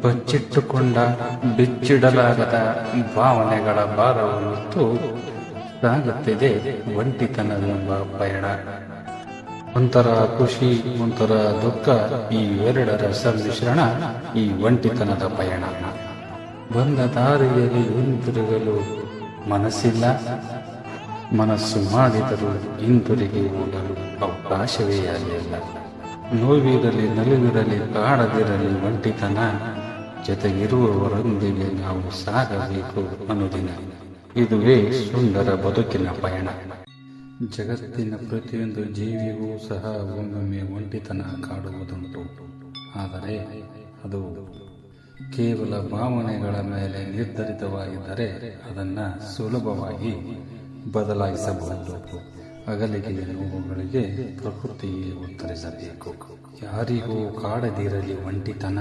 ಬಚ್ಚಿಟ್ಟುಕೊಂಡ ಬಿಚ್ಚಿಡಲಾಗದ ಭಾವನೆಗಳ ಭಾರವನ್ನು ಸಾಗುತ್ತಿದೆ ಒಂಟಿತನವೆಂಬ ಪಯಣ. ಒಂಥರ ಖುಷಿ, ಒಂಥರ ದುಃಖ, ಈ ಎರಡರ ಸಮ್ಮಿಶ್ರಣ ಈ ಒಂಟಿತನದ ಪಯಣ. ಬಂದ ದಾರಿಯಲ್ಲಿ ಹಿಂತಿರುಗಲು ಮನಸ್ಸಿಲ್ಲ, ಮನಸ್ಸು ಮಾಡಿದರೂ ಹಿಂತಿರುಗಿ ಹೋಗಲು ಅವಕಾಶವೇ ಆಗಲಿಲ್ಲ. ನೋವಿರಲಿ ನಲಿವಿರಲಿ ಕಾಡದಿರಲಿ ಒಂಟಿತನ, ಜೊತೆಗಿರುವವರೊಂದಿಗೆ ನಾವು ಸಾಗಬೇಕು ಅನುದಿನ. ಇದುವೇ ಸುಂದರ ಬದುಕಿನ ಪಯಣ. ಜಗತ್ತಿನ ಪ್ರತಿಯೊಂದು ಜೀವಿಗೂ ಸಹ ಒಮ್ಮೊಮ್ಮೆ ಒಂಟಿತನ ಕಾಡುವುದುಂಟು. ಆದರೆ ಅದು ಕೇವಲ ಭಾವನೆಗಳ ಮೇಲೆ ನಿರ್ಧರಿತವಾಗಿದ್ದರೆ ಅದನ್ನು ಸುಲಭವಾಗಿ ಬದಲಾಯಿಸಬಹುದು. ಅಗಲಿಕೆ ನೋವುಗಳಿಗೆ ಪ್ರಕೃತಿಯೇ ಉತ್ತರಿಸಬೇಕು. ಯಾರಿಗೂ ಕಾಡದಿರಲಿ ಒಂಟಿತನ.